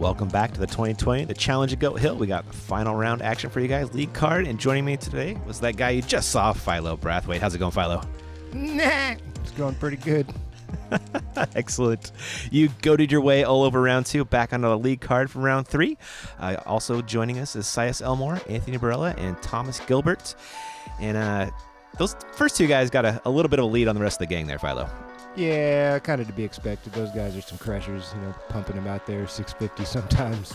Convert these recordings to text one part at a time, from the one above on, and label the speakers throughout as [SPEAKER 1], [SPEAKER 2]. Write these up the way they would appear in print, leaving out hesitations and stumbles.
[SPEAKER 1] Welcome back to the 2020, the Challenge at Goat Hill. We got the final round action for you guys, league card, and joining me today was that guy you just saw, Philo Brathwaite. How's it going, Philo?
[SPEAKER 2] Nah, it's going pretty good.
[SPEAKER 1] Excellent. You goated your way all over round 2, back onto the league card from round 3. Also joining us is Elmore, Anthony Barela, and Thomas Gilbert. And those first two guys got a little bit of a lead on the rest of the gang there, Philo.
[SPEAKER 2] Yeah, kind of to be expected. Those guys are some crushers, pumping them out there, 650 sometimes.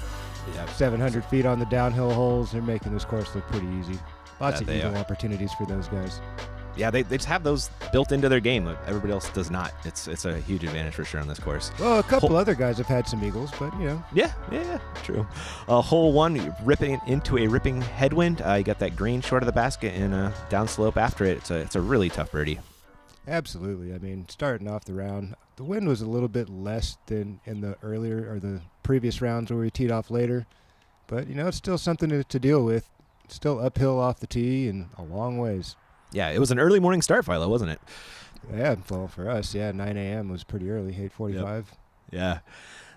[SPEAKER 1] Yeah.
[SPEAKER 2] 700 feet on the downhill holes. They're making this course look pretty easy. Lots of eagle opportunities for those guys.
[SPEAKER 1] Yeah, they just have those built into their game. Everybody else does not. It's a huge advantage for sure on this course.
[SPEAKER 2] Well, a couple other guys have had some eagles, but
[SPEAKER 1] Yeah, true. Hole 1, ripping into a ripping headwind. You got that green short of the basket and downslope after it. It's a really tough birdie.
[SPEAKER 2] Absolutely. I mean, starting off the round, the wind was a little bit less than in the earlier or the previous rounds where we teed off later. But, it's still something to deal with. It's still uphill off the tee and a long ways.
[SPEAKER 1] Yeah, it was an early morning start, Philo, wasn't it?
[SPEAKER 2] Yeah, well, for us, 9 a.m. was pretty early, 8:45.
[SPEAKER 1] Yep. Yeah.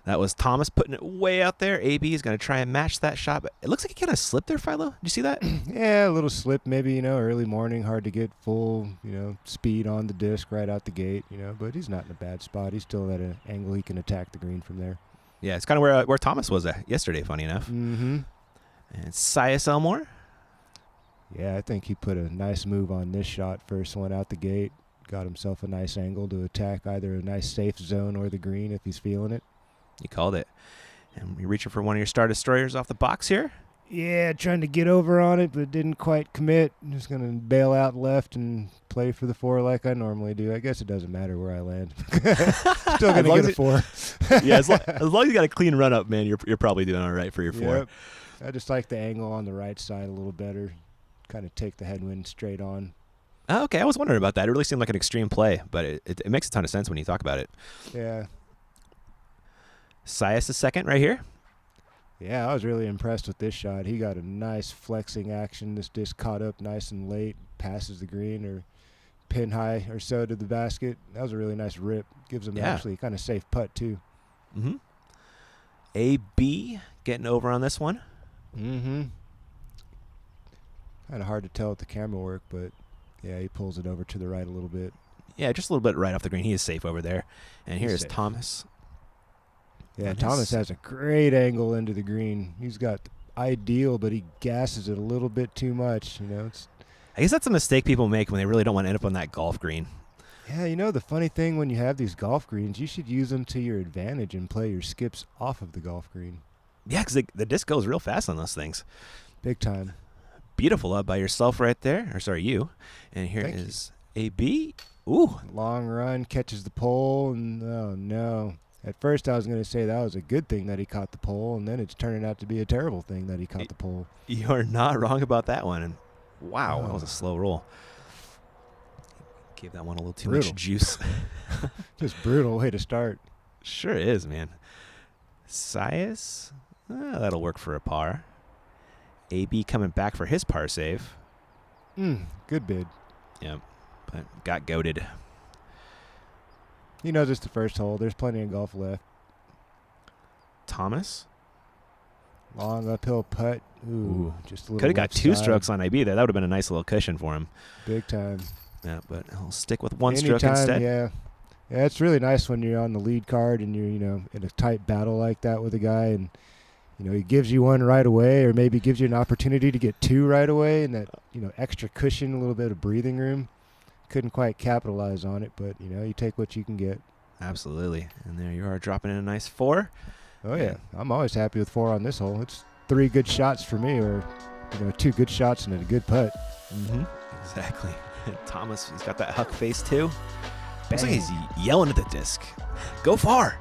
[SPEAKER 1] That was Thomas putting it way out there. AB is going to try and match that shot, but it looks like he kind of slipped there, Philo. Did you see that?
[SPEAKER 2] Yeah, a little slip, maybe, early morning, hard to get full, speed on the disc right out the gate, but he's not in a bad spot. He's still at an angle he can attack the green from there.
[SPEAKER 1] Yeah, it's kind of where Thomas was yesterday, funny enough.
[SPEAKER 2] Mm-hmm.
[SPEAKER 1] And Elmore?
[SPEAKER 2] Yeah, I think he put a nice move on this shot. First one out the gate, got himself a nice angle to attack either a nice safe zone or the green if he's feeling it.
[SPEAKER 1] You called it. And you're reaching for one of your Star Destroyers off the box here?
[SPEAKER 2] Yeah, trying to get over on it, but didn't quite commit. I'm just going to bail out left and play for the 4 like I normally do. I guess it doesn't matter where I land. Still going to get a 4.
[SPEAKER 1] Yeah, as long as you got a clean run up, man, you're probably doing all right for your 4.
[SPEAKER 2] Yep. I just like the angle on the right side a little better. Kind of take the headwind straight on.
[SPEAKER 1] Oh, okay, I was wondering about that. It really seemed like an extreme play, but it makes a ton of sense when you talk about it.
[SPEAKER 2] Yeah.
[SPEAKER 1] Sias is second right here.
[SPEAKER 2] Yeah, I was really impressed with this shot. He got a nice flexing action. This disc caught up nice and late, passes the green or pin high or so to the basket. That was a really nice rip. Gives him actually kind of safe putt, too.
[SPEAKER 1] Mm-hmm. AB getting over on this one.
[SPEAKER 2] Mm-hmm. Kind of hard to tell with the camera work, but, yeah, he pulls it over to the right a little bit.
[SPEAKER 1] Yeah, just a little bit right off the green. He is safe over there. And here is Thomas.
[SPEAKER 2] Yeah, Thomas has a great angle into the green. He's got ideal, but he gasses it a little bit too much.
[SPEAKER 1] I guess that's a mistake people make when they really don't want to end up on that golf green.
[SPEAKER 2] Yeah, the funny thing when you have these golf greens, you should use them to your advantage and play your skips off of the golf green.
[SPEAKER 1] Yeah, because the disc goes real fast on those things.
[SPEAKER 2] Big time.
[SPEAKER 1] Beautiful up by yourself right there. Or sorry, you. And here is AB. Ooh.
[SPEAKER 2] Long run, catches the pole, and oh no. At first I was going to say that was a good thing that he caught the pole, and then it's turning out to be a terrible thing that he caught the pole.
[SPEAKER 1] You're not wrong about that one. And wow, that was a slow roll. Gave that one a little too much juice.
[SPEAKER 2] Just brutal way to start.
[SPEAKER 1] Sure is, man. Sias, that'll work for a par. AB coming back for his par save.
[SPEAKER 2] Good bid.
[SPEAKER 1] Yep, but got goated.
[SPEAKER 2] He knows it's the first hole. There's plenty of golf left.
[SPEAKER 1] Thomas.
[SPEAKER 2] Long uphill putt. Ooh. Just a little.
[SPEAKER 1] Could have got 2 strokes on AB there. That would have been a nice little cushion for him.
[SPEAKER 2] Big time.
[SPEAKER 1] Yeah, but he'll stick with one stroke
[SPEAKER 2] Anytime,
[SPEAKER 1] instead.
[SPEAKER 2] Yeah, it's really nice when you're on the lead card and you're, in a tight battle like that with a guy and, he gives you one right away or maybe gives you an opportunity to get 2 right away and that, extra cushion, a little bit of breathing room. Couldn't quite capitalize on it, but, you take what you can get.
[SPEAKER 1] Absolutely. And there you are dropping in a nice 4.
[SPEAKER 2] Oh, yeah. I'm always happy with 4 on this hole. It's 3 good shots for me or, 2 good shots and a good putt.
[SPEAKER 1] Mm-hmm. Exactly. Thomas, he's got that huck face, too. Looks like he's yelling at the disc. Go far.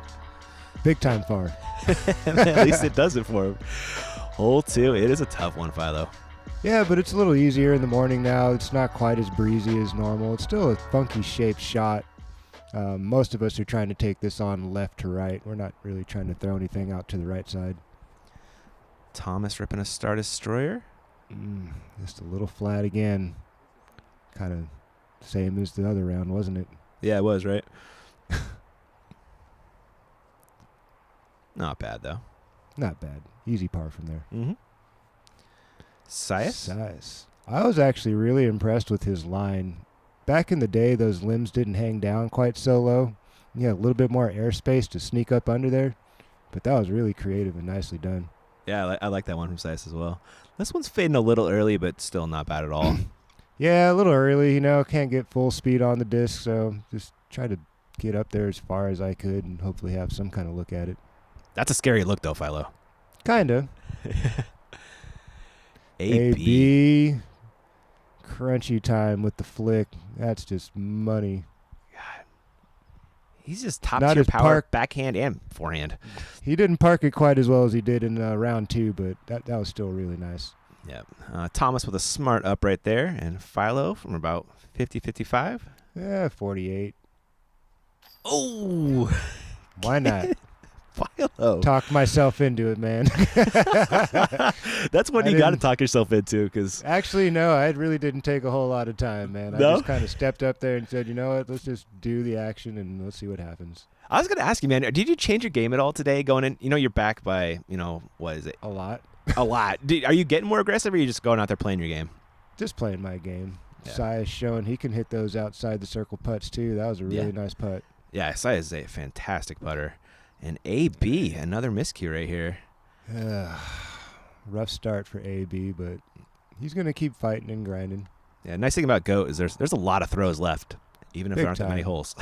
[SPEAKER 2] Big time far.
[SPEAKER 1] At least it does it for him. Hole 2. It is a tough one, Philo.
[SPEAKER 2] Yeah, but it's a little easier in the morning now. It's not quite as breezy as normal. It's still a funky shaped shot. Most of us are trying to take this on left to right. We're not really trying to throw anything out to the right side.
[SPEAKER 1] Thomas ripping a Star Destroyer.
[SPEAKER 2] Just a little flat again. Kind of same as the other round, wasn't it?
[SPEAKER 1] Yeah, it was, right? Not bad, though.
[SPEAKER 2] Not bad. Easy par from there.
[SPEAKER 1] Mm-hmm. Sias?
[SPEAKER 2] Sias. I was actually really impressed with his line. Back in the day, those limbs didn't hang down quite so low. You had a little bit more airspace to sneak up under there. But that was really creative and nicely done.
[SPEAKER 1] Yeah, I like that one from Sias as well. This one's fading a little early, but still not bad at all.
[SPEAKER 2] Yeah, a little early. Can't get full speed on the disc, so just try to get up there as far as I could and hopefully have some kind of look at it.
[SPEAKER 1] That's a scary look, though, Philo.
[SPEAKER 2] Kinda.
[SPEAKER 1] AB.
[SPEAKER 2] Crunchy time with the flick. That's just money.
[SPEAKER 1] God. He's just top
[SPEAKER 2] Not
[SPEAKER 1] tier
[SPEAKER 2] his
[SPEAKER 1] power, backhand and forehand.
[SPEAKER 2] He didn't park it quite as well as he did in round 2, but that was still really nice.
[SPEAKER 1] Yeah. Thomas with a smart up right there, and Philo from about 50-55.
[SPEAKER 2] Yeah, 48.
[SPEAKER 1] Oh!
[SPEAKER 2] Why not?
[SPEAKER 1] Philo.
[SPEAKER 2] Talk myself into it, man.
[SPEAKER 1] That's what you got to talk yourself into. Because
[SPEAKER 2] actually, no, I really didn't take a whole lot of time, man. I just kind of stepped up there and said, you know what, let's just do the action and let's see what happens.
[SPEAKER 1] I was going to ask you, man, did you change your game at all today going in? You're back by, what is it?
[SPEAKER 2] A lot.
[SPEAKER 1] A lot. Are you getting more aggressive, or are you just going out there playing your game?
[SPEAKER 2] Just playing my game.
[SPEAKER 1] Yeah.
[SPEAKER 2] Sias showing he can hit those outside the circle putts, too. That was a really nice putt.
[SPEAKER 1] Yeah, Sias is a fantastic putter. And AB, another miscue right here.
[SPEAKER 2] Rough start for AB, but he's going to keep fighting and grinding.
[SPEAKER 1] Yeah, nice thing about GOAT is there's a lot of throws left, even if there aren't that many holes.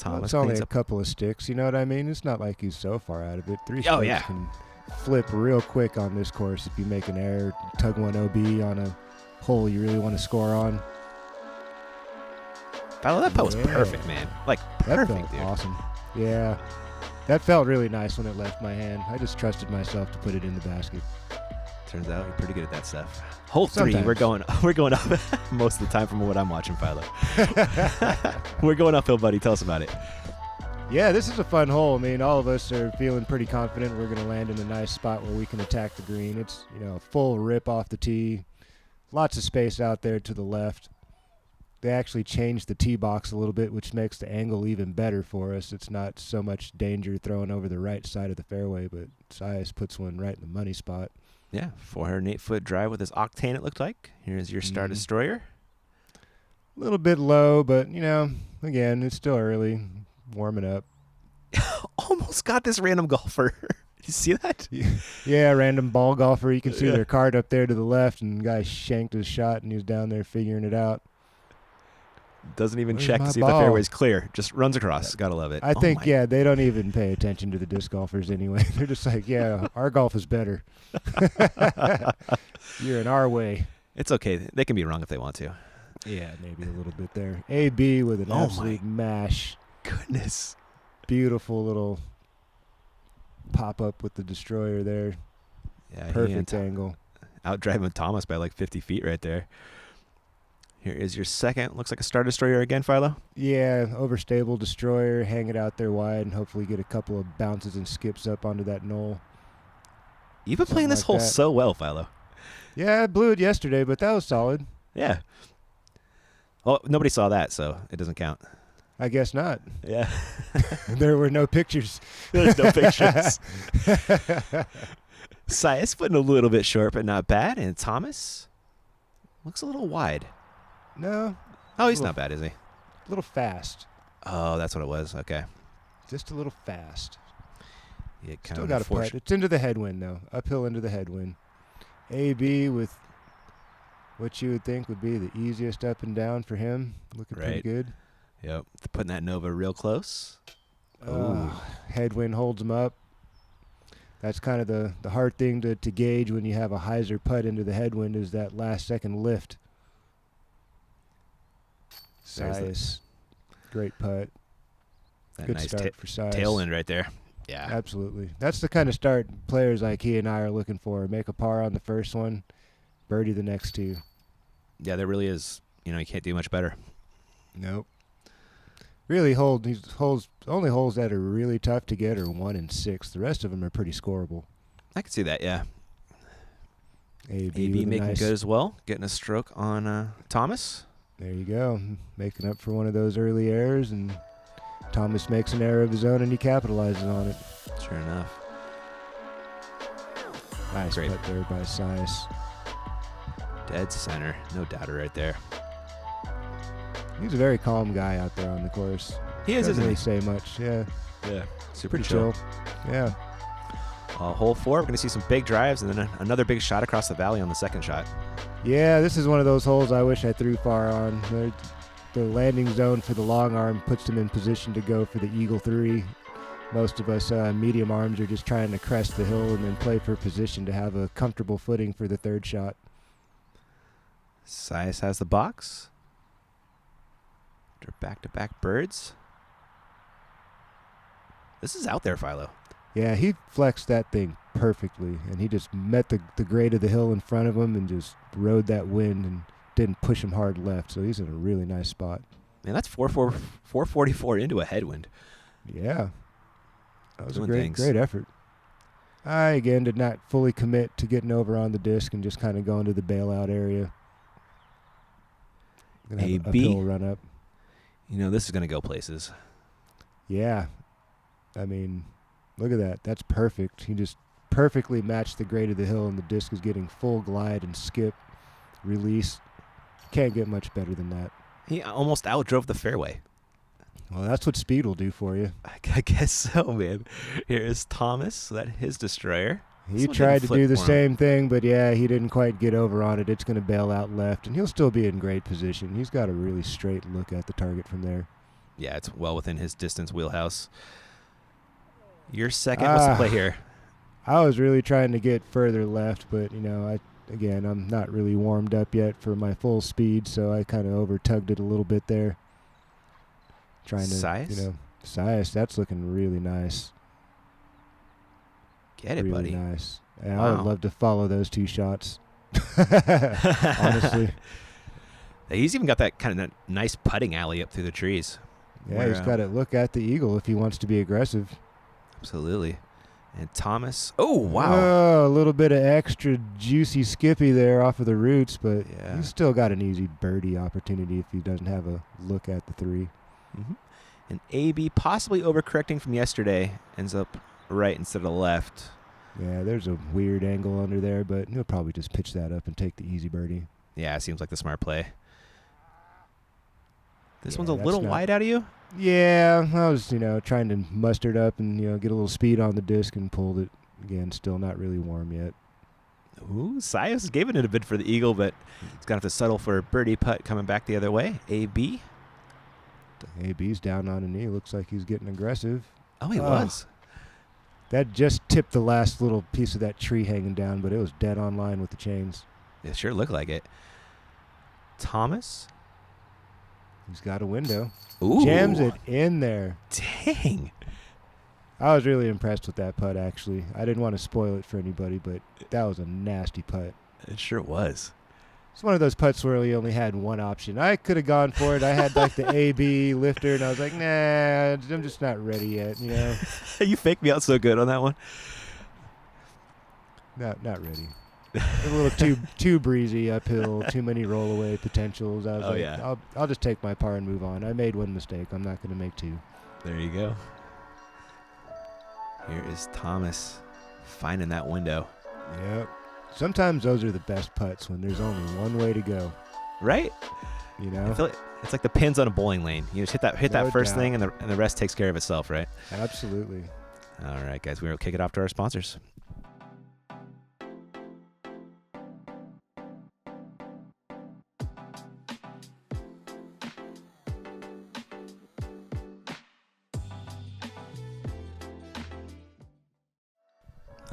[SPEAKER 2] Well, it's only a couple of sticks, you know what I mean? It's not like he's so far out of it. 3 strokes can flip real quick on this course if you make an error, tug one OB on a hole you really want to score on.
[SPEAKER 1] That putt was perfect, man. Perfect,
[SPEAKER 2] that felt
[SPEAKER 1] dude.
[SPEAKER 2] Awesome. Yeah. That felt really nice when it left my hand. I just trusted myself to put it in the basket.
[SPEAKER 1] Turns out you're pretty good at that stuff. Hole 3,
[SPEAKER 2] Sometimes.
[SPEAKER 1] we're going up most of the time from what I'm watching, Philo. We're going uphill, buddy. Tell us about it.
[SPEAKER 2] Yeah, this is a fun hole. I mean, all of us are feeling pretty confident we're going to land in a nice spot where we can attack the green. It's, a full rip off the tee. Lots of space out there to the left. They actually changed the tee box a little bit, which makes the angle even better for us. It's not so much danger throwing over the right side of the fairway, but Sias puts one right in the money spot.
[SPEAKER 1] Yeah, 408-foot drive with his octane, it looked like. Here's your Star Destroyer.
[SPEAKER 2] A little bit low, but, again, it's still early. Warming up.
[SPEAKER 1] Almost got this random golfer. You see that?
[SPEAKER 2] Yeah, random ball golfer. You can see their card up there to the left, and the guy shanked his shot, and he was down there figuring it out.
[SPEAKER 1] Doesn't even check to see if the fairway's clear. Just runs across. Gotta love it.
[SPEAKER 2] I think, they don't even pay attention to the disc golfers anyway. They're just like, our golf is better. You're in our way.
[SPEAKER 1] It's okay. They can be wrong if they want to.
[SPEAKER 2] Yeah, maybe a little bit there. AB with an absolute mash.
[SPEAKER 1] Goodness.
[SPEAKER 2] Beautiful little pop-up with the Destroyer there.
[SPEAKER 1] Yeah,
[SPEAKER 2] perfect angle.
[SPEAKER 1] Out driving Thomas by 50 feet right there. Here is your second. Looks like a Star Destroyer again, Philo.
[SPEAKER 2] Yeah, overstable Destroyer. Hang it out there wide and hopefully get a couple of bounces and skips up onto that knoll.
[SPEAKER 1] You've been playing this hole so well, Philo.
[SPEAKER 2] Yeah, I blew it yesterday, but that was solid.
[SPEAKER 1] Yeah. Well, nobody saw that, so it doesn't count.
[SPEAKER 2] I guess not.
[SPEAKER 1] Yeah.
[SPEAKER 2] There were no pictures.
[SPEAKER 1] There's no pictures. Sias putting a little bit short, but not bad. And Thomas looks a little wide.
[SPEAKER 2] No.
[SPEAKER 1] Oh, he's not bad, is he?
[SPEAKER 2] A little fast.
[SPEAKER 1] Oh, that's what it was. Okay.
[SPEAKER 2] Just a little fast.
[SPEAKER 1] Yeah,
[SPEAKER 2] Still got a putt. It's into the headwind, though. Uphill into the headwind. AB with what you would think would be the easiest up and down for him. Looking pretty good.
[SPEAKER 1] Yep. Putting that Nova real close.
[SPEAKER 2] Headwind holds him up. That's kind of the hard thing to gauge when you have a hyzer putt into the headwind is that last second lift. Sias, great putt. Good
[SPEAKER 1] nice
[SPEAKER 2] start for Sias.
[SPEAKER 1] Tail end right there. Yeah.
[SPEAKER 2] Absolutely. That's the kind of start players like he and I are looking for. Make a par on the first one, birdie the next 2.
[SPEAKER 1] Yeah, there really is. You can't do much better.
[SPEAKER 2] Nope. Really only holes that are really tough to get are 1 and 6. The rest of them are pretty scoreable.
[SPEAKER 1] I can see that, yeah.
[SPEAKER 2] AB
[SPEAKER 1] making good as well. Getting a stroke on Thomas.
[SPEAKER 2] There you go. Making up for one of those early errors, and Thomas makes an error of his own, and he capitalizes on it.
[SPEAKER 1] Sure enough.
[SPEAKER 2] Nice
[SPEAKER 1] Great.
[SPEAKER 2] putt there by Sias.
[SPEAKER 1] Dead center. No doubter right there.
[SPEAKER 2] He's a very calm guy out there on the course.
[SPEAKER 1] He is,
[SPEAKER 2] Doesn't
[SPEAKER 1] isn't
[SPEAKER 2] really
[SPEAKER 1] he?
[SPEAKER 2] say much. Yeah.
[SPEAKER 1] Yeah. Super
[SPEAKER 2] Pretty
[SPEAKER 1] chill.
[SPEAKER 2] Yeah.
[SPEAKER 1] Hole 4, we're going to see some big drives and then another big shot across the valley on the second shot.
[SPEAKER 2] Yeah, this is one of those holes I wish I threw far on. The landing zone for the long arm puts them in position to go for the Eagle 3. Most of us medium arms are just trying to crest the hill and then play for position to have a comfortable footing for the third shot.
[SPEAKER 1] Sias has the box. They're back-to-back birds. This is out there, Philo.
[SPEAKER 2] Yeah, he flexed that thing perfectly, and he just met the grade of the hill in front of him and just rode that wind and didn't push him hard left, so he's in a really nice spot.
[SPEAKER 1] Man, that's 444 into a headwind.
[SPEAKER 2] Yeah. That was
[SPEAKER 1] Doing
[SPEAKER 2] a
[SPEAKER 1] things.
[SPEAKER 2] great effort. I, again, did not fully commit to getting over on the disc and just kind of going to the bailout area. Gonna have an
[SPEAKER 1] AB.
[SPEAKER 2] uphill run up.
[SPEAKER 1] You know, this is going to go places.
[SPEAKER 2] Yeah. I mean, look at that. That's perfect. He just perfectly matched the grade of the hill, and the disc is getting full glide and skip, release. Can't get much better than that.
[SPEAKER 1] He almost outdrove the fairway.
[SPEAKER 2] Well, that's what speed will do for you.
[SPEAKER 1] I guess so, man. Here is Thomas, his destroyer.
[SPEAKER 2] He tried to do the same thing, but yeah, he didn't quite get over on it. It's going to bail out left, and he'll still be in great position. He's got a really straight look at the target from there.
[SPEAKER 1] Yeah, it's well within his distance wheelhouse. Your second, what's the play here?
[SPEAKER 2] I was really trying to get further left, but, I'm not really warmed up yet for my full speed, so I kind of over-tugged it a little bit there. Trying to,
[SPEAKER 1] Sias?
[SPEAKER 2] Sias, that's looking really nice.
[SPEAKER 1] Get it,
[SPEAKER 2] really
[SPEAKER 1] buddy.
[SPEAKER 2] Nice. Yeah,
[SPEAKER 1] Wow.
[SPEAKER 2] I would love to follow those two shots. Honestly.
[SPEAKER 1] He's even got that kind of nice putting alley up through the trees.
[SPEAKER 2] Yeah, he's got to look at the eagle if he wants to be aggressive.
[SPEAKER 1] Absolutely. And Thomas. Oh, wow.
[SPEAKER 2] Oh, a little bit of extra juicy skippy there off of the roots, but
[SPEAKER 1] Yeah.
[SPEAKER 2] he's still got an easy birdie opportunity if he doesn't have a look at the 3.
[SPEAKER 1] Mm-hmm. And AB, possibly overcorrecting from yesterday, ends up right instead of left.
[SPEAKER 2] Yeah, there's a weird angle under there, but he'll probably just pitch that up and take the easy birdie.
[SPEAKER 1] Yeah, it seems like the smart play. This
[SPEAKER 2] Yeah,
[SPEAKER 1] one's a
[SPEAKER 2] that's
[SPEAKER 1] little
[SPEAKER 2] not-
[SPEAKER 1] wide out of you?
[SPEAKER 2] Yeah, I was, trying to muster it up and, get a little speed on the disc and pulled it. Again, still not really warm yet.
[SPEAKER 1] Ooh, Sias gave it a bid for the eagle, but he's going to have to settle for a birdie putt coming back the other way. AB.
[SPEAKER 2] AB's down on a knee. Looks like he's getting aggressive.
[SPEAKER 1] Oh, he was.
[SPEAKER 2] That just tipped the last little piece of that tree hanging down, but it was dead on line with the chains.
[SPEAKER 1] It sure looked like it. Thomas.
[SPEAKER 2] He's got a window.
[SPEAKER 1] Ooh.
[SPEAKER 2] Jams it in there.
[SPEAKER 1] Dang.
[SPEAKER 2] I was really impressed with that putt, actually. I didn't want to spoil it for anybody, but that was a nasty putt.
[SPEAKER 1] It sure was.
[SPEAKER 2] It's one of those putts where he only had one option. I could have gone for it. I had like the AB lifter, and I was like, nah, I'm just not ready yet,
[SPEAKER 1] You faked me out so good on that one.
[SPEAKER 2] Not ready. A little too breezy uphill, too many rollaway potentials. I was
[SPEAKER 1] yeah.
[SPEAKER 2] I'll just take my par and move on. I made one mistake. I'm not going to make 2.
[SPEAKER 1] There you go. Here is Thomas finding that window.
[SPEAKER 2] Yep. Sometimes those are the best putts when there's only one way to go.
[SPEAKER 1] Right? I feel like it's like the pins on a bowling lane. You just hit that first thing, and the rest takes care of itself, right?
[SPEAKER 2] Absolutely.
[SPEAKER 1] All right, guys, we'll kick it off to our sponsors.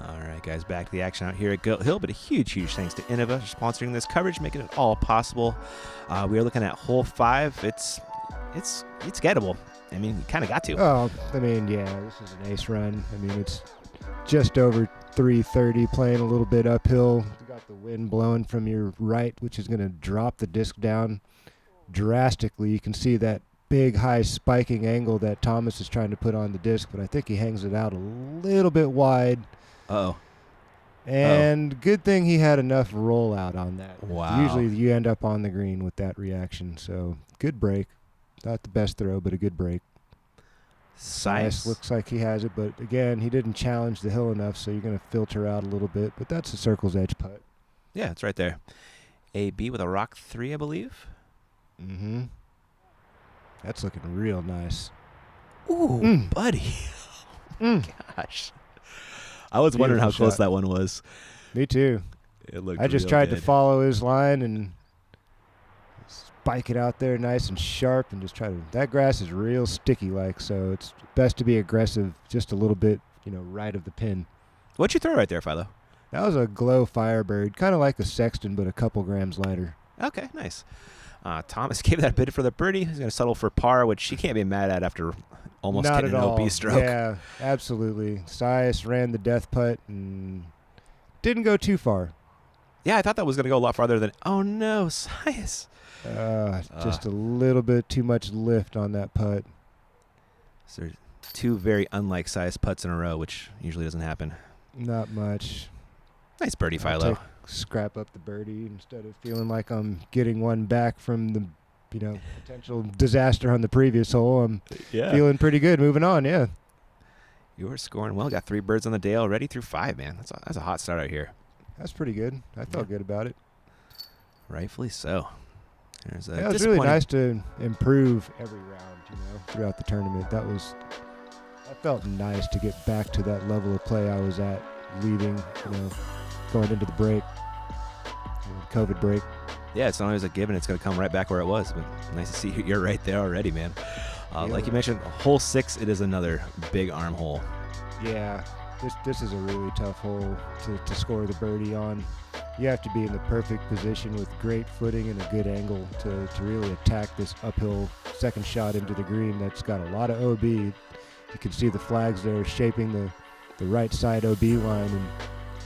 [SPEAKER 1] All right, guys, back to the action out here at Gilt Hill, but a huge thanks to Innova for sponsoring this coverage, making it all possible. We are looking at hole 5. It's gettable. I mean, you kind of got to.
[SPEAKER 2] Oh, I mean, yeah, this is an ace run. I mean, it's just over 330, playing a little bit uphill. You got the wind blowing from your right, which is going to drop the disc down drastically. You can see that big, high spiking angle that Thomas is trying to put on the disc, but I think he hangs it out a little bit wide.
[SPEAKER 1] Uh-oh.
[SPEAKER 2] And good thing he had enough rollout on that.
[SPEAKER 1] Wow.
[SPEAKER 2] Usually you end up on the green with that reaction. So good break. Not the best throw, but a good break.
[SPEAKER 1] Size.
[SPEAKER 2] Looks like he has it, but again, he didn't challenge the hill enough, so you're going to filter out a little bit. But that's a circle's edge putt.
[SPEAKER 1] Yeah, it's right there. AB with a rock 3, I believe.
[SPEAKER 2] Mm-hmm. That's looking real nice.
[SPEAKER 1] Ooh, buddy. Gosh. I was wondering how close that one was.
[SPEAKER 2] Me too.
[SPEAKER 1] It looked
[SPEAKER 2] I just
[SPEAKER 1] real
[SPEAKER 2] tried
[SPEAKER 1] good.
[SPEAKER 2] to follow his line and spike it out there nice and sharp and just try to. That grass is real sticky like, so it's best to be aggressive just a little bit, right of the pin.
[SPEAKER 1] What'd you throw right there, Philo?
[SPEAKER 2] That was a glow Firebird, kind of like a Sexton, but a couple grams lighter.
[SPEAKER 1] Okay, nice. Thomas gave that bid for the birdie. He's going to settle for par, which she can't be mad at after almost
[SPEAKER 2] Not
[SPEAKER 1] getting
[SPEAKER 2] at
[SPEAKER 1] an
[SPEAKER 2] all.
[SPEAKER 1] OB stroke.
[SPEAKER 2] Yeah, absolutely. Sias ran the death putt and didn't go too far.
[SPEAKER 1] Yeah, I thought that was going to go a lot farther than. Oh no, Sias.
[SPEAKER 2] Just a little bit too much lift on that putt.
[SPEAKER 1] So there's 2 very unlike Sias putts in a row, which usually doesn't happen.
[SPEAKER 2] Not much.
[SPEAKER 1] Nice birdie, Philo.
[SPEAKER 2] Scrap up the birdie instead of feeling like I'm getting one back from the potential disaster on the previous hole. I'm feeling pretty good. Moving on, yeah.
[SPEAKER 1] You were scoring well. Got 3 birds on the day already through 5, man. That's a hot start out here.
[SPEAKER 2] That's pretty good. I felt good about it.
[SPEAKER 1] Rightfully so.
[SPEAKER 2] It was really nice to improve every round, throughout the tournament. I felt nice to get back to that level of play I was at leaving, going into the break, COVID break.
[SPEAKER 1] Yeah, it's not always a given. It's going to come right back where it was. But nice to see you're right there already, man. Like you mentioned, hole 6, it is another big arm hole.
[SPEAKER 2] Yeah, this is a really tough hole to score the birdie on. You have to be in the perfect position with great footing and a good angle to really attack this uphill second shot into the green that's got a lot of OB. You can see the flags there shaping the right side OB line, and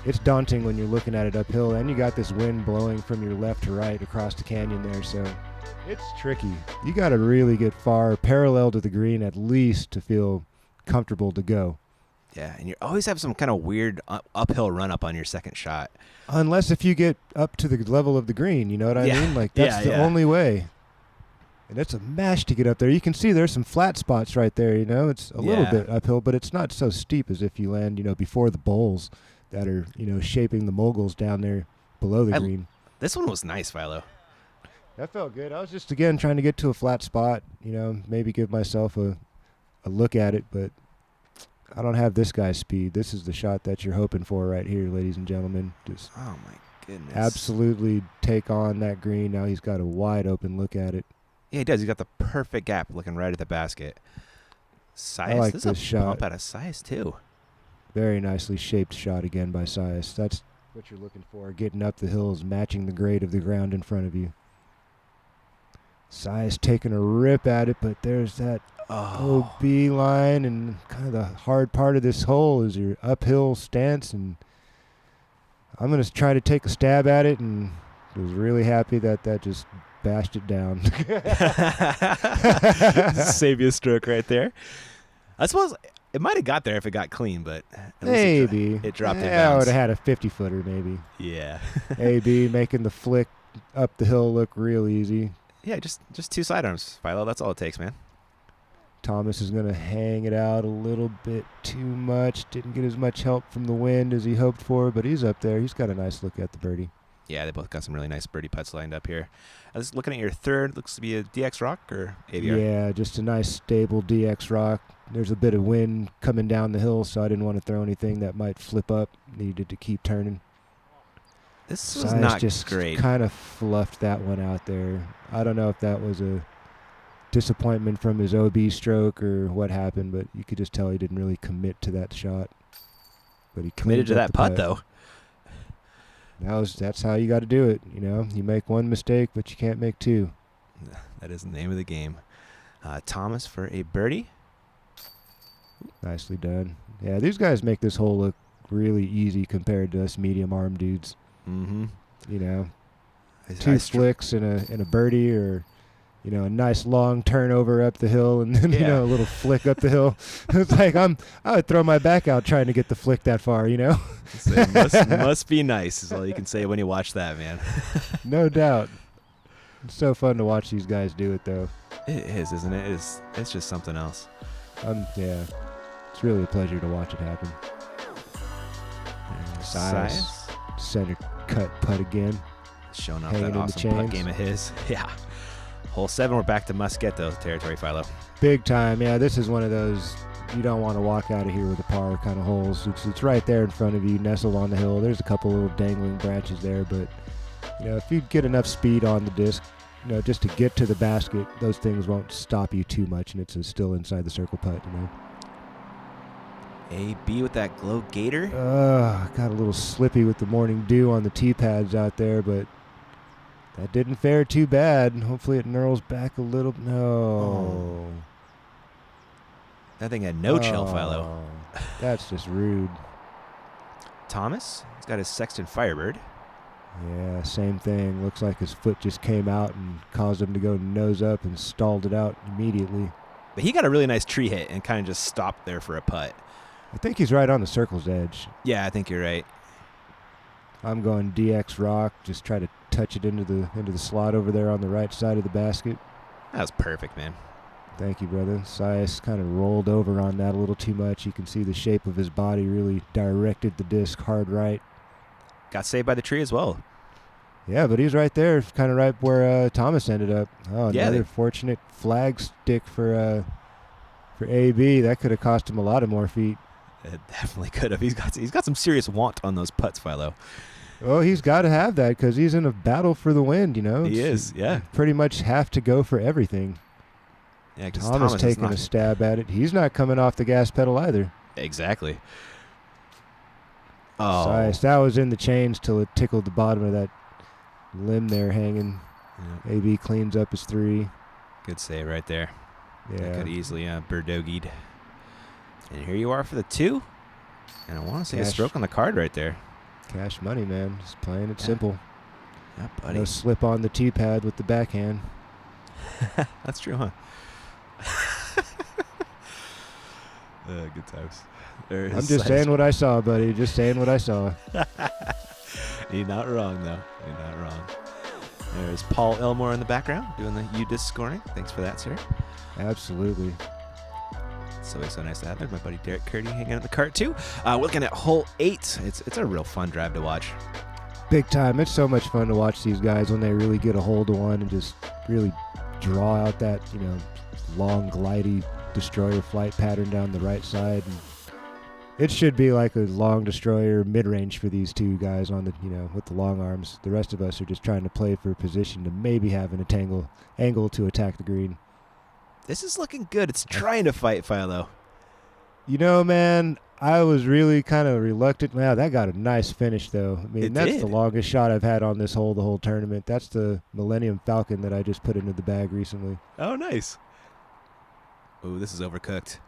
[SPEAKER 2] it's daunting when you're looking at it uphill, and you got this wind blowing from your left to right across the canyon there, so it's tricky. You got to really get far parallel to the green at least to feel comfortable to go.
[SPEAKER 1] Yeah, and you always have some kind of weird uphill run up on your second shot.
[SPEAKER 2] Unless if you get up to the level of the green, you know what I mean? Like, that's the only way. And it's a mash to get up there. You can see there's some flat spots right there, It's a little bit uphill, but it's not so steep as if you land, before the bowls that are, shaping the moguls down there below the green.
[SPEAKER 1] This one was nice, Philo.
[SPEAKER 2] That felt good. I was just, again, trying to get to a flat spot, maybe give myself a look at it, but I don't have this guy's speed. This is the shot that you're hoping for right here, ladies and gentlemen. Just
[SPEAKER 1] oh, my goodness.
[SPEAKER 2] Absolutely take on that green. Now he's got a wide open look at it.
[SPEAKER 1] Yeah, he does. He's got the perfect gap looking right at the basket. Sias,
[SPEAKER 2] I like
[SPEAKER 1] this
[SPEAKER 2] this
[SPEAKER 1] is a
[SPEAKER 2] shot.
[SPEAKER 1] bump out of Sias, too.
[SPEAKER 2] Very nicely shaped shot again by Sias. That's what you're looking for, getting up the hills, matching the grade of the ground in front of you. Sias taking a rip at it, but there's that OB line, and kind of the hard part of this hole is your uphill stance, and I'm going to try to take a stab at it, and was really happy that just bashed it down.
[SPEAKER 1] Save you a stroke right there. I suppose it might have got there if it got clean, but at
[SPEAKER 2] maybe
[SPEAKER 1] least it dropped in
[SPEAKER 2] I
[SPEAKER 1] bounds.
[SPEAKER 2] would have had a 50-footer maybe.
[SPEAKER 1] Yeah.
[SPEAKER 2] AB making the flick up the hill look real easy.
[SPEAKER 1] Yeah, just 2 sidearms, Philo. That's all it takes, man.
[SPEAKER 2] Thomas is going to hang it out a little bit too much. Didn't get as much help from the wind as he hoped for, but he's up there. He's got a nice look at the birdie.
[SPEAKER 1] Yeah, they both got some really nice birdie putts lined up here. I was looking at your third. Looks to be a DX Rock or AVR.
[SPEAKER 2] Yeah, just a nice stable DX Rock. There's a bit of wind coming down the hill, so I didn't want to throw anything that might flip up. Needed to keep turning.
[SPEAKER 1] This was not
[SPEAKER 2] just
[SPEAKER 1] great.
[SPEAKER 2] Kind of fluffed that one out there. I don't know if that was a disappointment from his OB stroke or what happened, but you could just tell he didn't really commit to that shot. But he
[SPEAKER 1] committed to that putt, though.
[SPEAKER 2] That's how you got to do it. You make one mistake, but you can't make 2.
[SPEAKER 1] That is the name of the game. Thomas for a birdie.
[SPEAKER 2] Nicely done. Yeah, these guys make this hole look really easy compared to us medium arm dudes.
[SPEAKER 1] Mm-hmm.
[SPEAKER 2] 2 flicks and a birdie, or a nice long turnover up the hill, and then a little flick up the hill. It's like I would throw my back out trying to get the flick that far.
[SPEAKER 1] Must be nice is all you can say when you watch that, man.
[SPEAKER 2] No doubt. It's so fun to watch these guys do it, though.
[SPEAKER 1] It is, isn't it? It's just something else.
[SPEAKER 2] Yeah, it's really a pleasure to watch it happen.
[SPEAKER 1] Sias
[SPEAKER 2] Center cut putt again.
[SPEAKER 1] showing off
[SPEAKER 2] Hanging
[SPEAKER 1] that
[SPEAKER 2] in the
[SPEAKER 1] awesome putt
[SPEAKER 2] chains.
[SPEAKER 1] game of his. Yeah. Hole 7, we're back to Musquetto territory, Philo.
[SPEAKER 2] Big time. Yeah, this is one of those you don't want to walk out of here with a par kind of holes. It's right there in front of you, nestled on the hill. There's a couple little dangling branches there, but if you get enough speed on the disc, just to get to the basket, those things won't stop you too much, and it's still inside the circle putt.
[SPEAKER 1] AB with that glow gator.
[SPEAKER 2] Got a little slippy with the morning dew on the tee pads out there, but that didn't fare too bad. Hopefully it knurls back a little. No.
[SPEAKER 1] That thing had no chill, Philo.
[SPEAKER 2] That's just rude.
[SPEAKER 1] Thomas, he's got his Sexton Firebird.
[SPEAKER 2] Yeah, same thing. Looks like his foot just came out and caused him to go nose up and stalled it out immediately.
[SPEAKER 1] But he got a really nice tree hit and kind of just stopped there for a putt.
[SPEAKER 2] I think he's right on the circle's edge.
[SPEAKER 1] Yeah, I think you're right.
[SPEAKER 2] I'm going DX rock. Just try to touch it into the slot over there on the right side of the basket.
[SPEAKER 1] That was perfect, man.
[SPEAKER 2] Thank you, brother. Sias kind of rolled over on that a little too much. You can see the shape of his body really directed the disc hard right.
[SPEAKER 1] Got saved by the tree as well.
[SPEAKER 2] Yeah, but he's right there, kind of right where Thomas ended up. Oh, another fortunate flag stick for AB. That could have cost him a lot of more feet.
[SPEAKER 1] It definitely could have. He's got some serious want on those putts, Philo.
[SPEAKER 2] Oh, he's got to have that because he's in a battle for the wind,
[SPEAKER 1] He is, yeah.
[SPEAKER 2] Pretty much have to go for everything.
[SPEAKER 1] Yeah, because
[SPEAKER 2] Thomas taking a stab at it. He's not coming off the gas pedal either.
[SPEAKER 1] Exactly. Oh.
[SPEAKER 2] Sias, that was in the chains till it tickled the bottom of that limb there hanging. Yeah. AB cleans up his 3.
[SPEAKER 1] Good save right there.
[SPEAKER 2] Yeah.
[SPEAKER 1] That could easily birdogied. And here you are for the 2. And I want to see a stroke on the card right there.
[SPEAKER 2] Cash money, man. Just playing it simple.
[SPEAKER 1] Yeah, buddy.
[SPEAKER 2] No slip on the tee pad with the backhand.
[SPEAKER 1] That's true, huh? Good times.
[SPEAKER 2] I'm just saying what I saw, buddy. Just saying what I saw.
[SPEAKER 1] You're not wrong, though. You're not wrong. There's Paul Elmore in the background doing the U-disc scoring. Thanks for that, sir.
[SPEAKER 2] Absolutely.
[SPEAKER 1] It's always so nice to have there. My buddy Derek Curdy hanging out the cart, too. Looking at hole 8. It's a real fun drive to watch.
[SPEAKER 2] Big time. It's so much fun to watch these guys when they really get a hold of one and just really draw out that, long, glidey destroyer flight pattern down the right side. And it should be like a long destroyer mid-range for these two guys on the, with the long arms. The rest of us are just trying to play for a position to maybe have an angle to attack the green.
[SPEAKER 1] This is looking good. It's trying to fight, Philo.
[SPEAKER 2] Man, I was really kind of reluctant. Wow, that got a nice finish, though. I mean, that's the longest shot I've had on this hole the whole tournament. That's the Millennium Falcon that I just put into the bag recently.
[SPEAKER 1] Oh, nice. Oh, this is overcooked.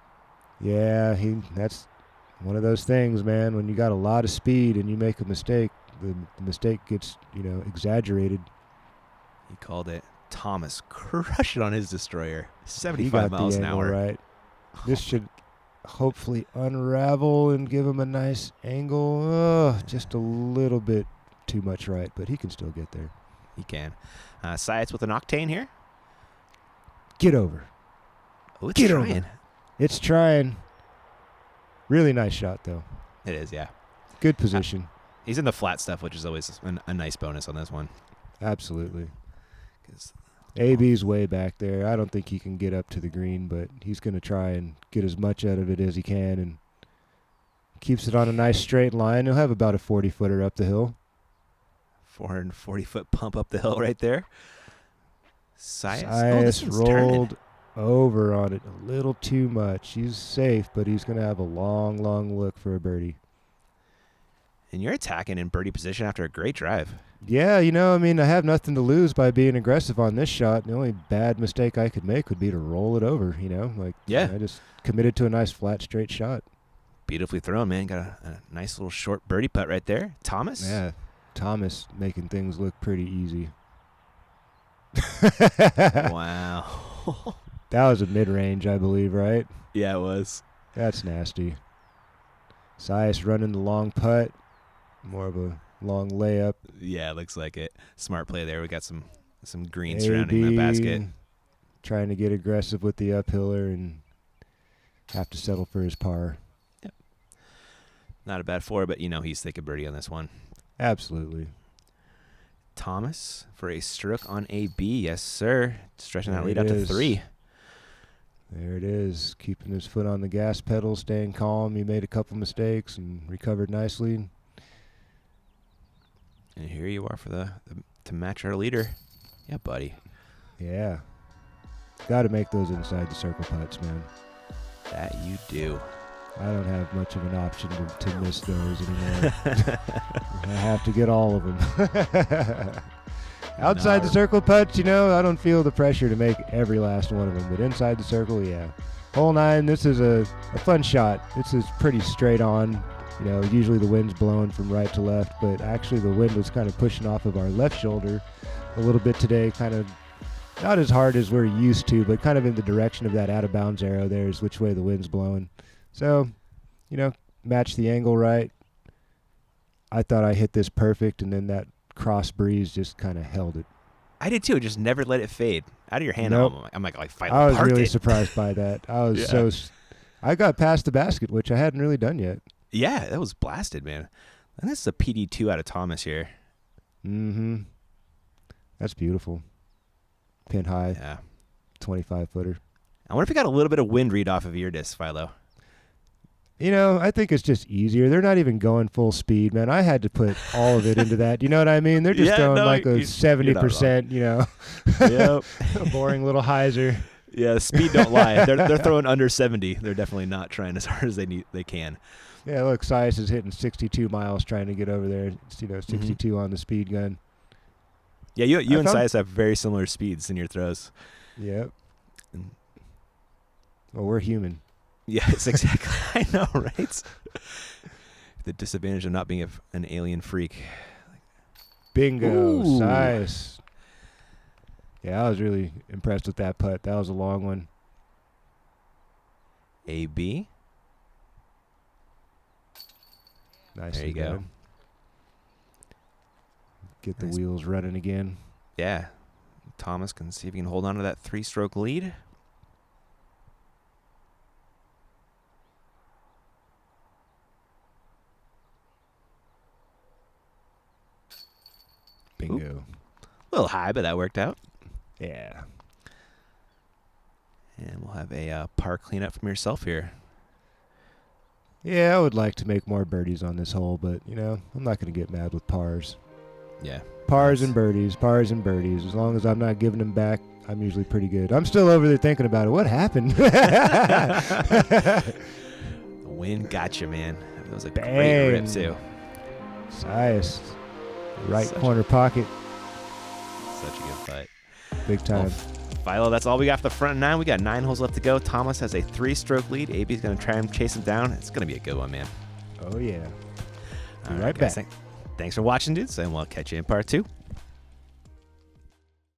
[SPEAKER 2] Yeah, that's one of those things, man. When you got a lot of speed and you make a mistake, the mistake gets, exaggerated.
[SPEAKER 1] He called it. Thomas crushed it on his destroyer. 75 miles an hour.
[SPEAKER 2] Right. This should hopefully unravel and give him a nice angle. Just a little bit too much right, but he can still get there.
[SPEAKER 1] He can. Sias with an octane here.
[SPEAKER 2] Get over.
[SPEAKER 1] Oh, it's trying. Over.
[SPEAKER 2] It's trying. Really nice shot, though.
[SPEAKER 1] It is, yeah.
[SPEAKER 2] Good position.
[SPEAKER 1] He's in the flat stuff, which is always a nice bonus on this one.
[SPEAKER 2] Absolutely. AB's way back there. I don't think he can get up to the green, but he's going to try and get as much out of it as he can and keeps it on a nice straight line. He'll have about a 40-footer up the hill.
[SPEAKER 1] 440-foot pump up the hill right there.
[SPEAKER 2] Sias rolled over on it a little too much. He's safe, but he's going to have a long, long look for a birdie.
[SPEAKER 1] And you're attacking in birdie position after a great drive.
[SPEAKER 2] Yeah, I have nothing to lose by being aggressive on this shot. The only bad mistake I could make would be to roll it over, I just committed to a nice flat, straight shot.
[SPEAKER 1] Beautifully thrown, man. Got a nice little short birdie putt right there. Thomas?
[SPEAKER 2] Yeah, Thomas making things look pretty easy.
[SPEAKER 1] Wow.
[SPEAKER 2] That was a mid-range, I believe, right?
[SPEAKER 1] Yeah, it was.
[SPEAKER 2] That's nasty. Sias running the long putt. More of a long layup.
[SPEAKER 1] Yeah, looks like it. Smart play there. We got some green surrounding the basket.
[SPEAKER 2] Trying to get aggressive with the uphiller and have to settle for his par.
[SPEAKER 1] Yep. Not a bad 4, but he's thinking birdie on this one.
[SPEAKER 2] Absolutely.
[SPEAKER 1] Thomas for a stroke on AB. Yes, sir. Stretching that
[SPEAKER 2] There
[SPEAKER 1] lead
[SPEAKER 2] it
[SPEAKER 1] out to
[SPEAKER 2] is.
[SPEAKER 1] 3.
[SPEAKER 2] There it is. Keeping his foot on the gas pedal, staying calm. He made a couple mistakes and recovered nicely.
[SPEAKER 1] And here you are for to match our leader. Yeah, buddy.
[SPEAKER 2] Yeah. Got to make those inside the circle putts, man.
[SPEAKER 1] That you do.
[SPEAKER 2] I don't have much of an option to miss those anymore. I have to get all of them. Outside the circle putts, I don't feel the pressure to make every last one of them. But inside the circle, yeah. Hole 9, this is a fun shot. This is pretty straight on. Usually the wind's blowing from right to left, but actually the wind was kind of pushing off of our left shoulder a little bit today, kind of not as hard as we're used to, but kind of in the direction of that out-of-bounds arrow there is which way the wind's blowing. So, match the angle right. I thought I hit this perfect, and then that cross breeze just kind of held it.
[SPEAKER 1] I did too. Just never let it fade out of your hand.
[SPEAKER 2] Nope.
[SPEAKER 1] I'm like, I
[SPEAKER 2] I was really
[SPEAKER 1] it.
[SPEAKER 2] surprised by that. I was
[SPEAKER 1] Yeah.
[SPEAKER 2] I got past the basket, which I hadn't really done yet.
[SPEAKER 1] Yeah, that was blasted, man. And this is a PD2 out of Thomas here.
[SPEAKER 2] Mm-hmm. That's beautiful. Pin high,
[SPEAKER 1] Yeah.
[SPEAKER 2] 25-footer.
[SPEAKER 1] I wonder if you got a little bit of wind read off of your disc, Philo.
[SPEAKER 2] I think it's just easier. They're not even going full speed, man. I had to put all of it into that. You know what I mean? They're just throwing like a 70%,
[SPEAKER 1] Yep.
[SPEAKER 2] a boring little hyzer.
[SPEAKER 1] Yeah, the speed don't lie. They're throwing under 70. They're definitely not trying as hard as they can.
[SPEAKER 2] Yeah, look, Sias is hitting 62 miles trying to get over there. It's, 62 on the speed gun.
[SPEAKER 1] Yeah, you and Sias have very similar speeds in your throws.
[SPEAKER 2] Yep. Well, we're human.
[SPEAKER 1] Yes, exactly. I know, right? The disadvantage of not being an alien freak.
[SPEAKER 2] Bingo.
[SPEAKER 1] Ooh.
[SPEAKER 2] Sias. Yeah, I was really impressed with that putt. That was a long one.
[SPEAKER 1] AB.
[SPEAKER 2] Nicely
[SPEAKER 1] There you go.
[SPEAKER 2] done. Get the
[SPEAKER 1] Nice.
[SPEAKER 2] wheels running again.
[SPEAKER 1] Yeah. Thomas can see if he can hold on to that 3-stroke lead.
[SPEAKER 2] Bingo.
[SPEAKER 1] Oop. A little high, but that worked out.
[SPEAKER 2] Yeah.
[SPEAKER 1] And we'll have a par cleanup from yourself here.
[SPEAKER 2] Yeah, I would like to make more birdies on this hole, but, I'm not going to get mad with pars.
[SPEAKER 1] Yeah.
[SPEAKER 2] Pars and birdies, pars and birdies. As long as I'm not giving them back, I'm usually pretty good. I'm still over there thinking about it. What happened?
[SPEAKER 1] The wind got you, man. That was a great rip, too.
[SPEAKER 2] Sias. Right
[SPEAKER 1] Such
[SPEAKER 2] corner pocket.
[SPEAKER 1] Such a good fight.
[SPEAKER 2] Big time.
[SPEAKER 1] Philo, that's all we got for the front 9. We got 9 holes left to go. Thomas has a 3-stroke lead. AB's going to try and chase him down. It's going to be a good one, man.
[SPEAKER 2] Oh, yeah.
[SPEAKER 1] All
[SPEAKER 2] Be right
[SPEAKER 1] guys,
[SPEAKER 2] back.
[SPEAKER 1] thanks for watching, dudes, and we'll catch you in part 2.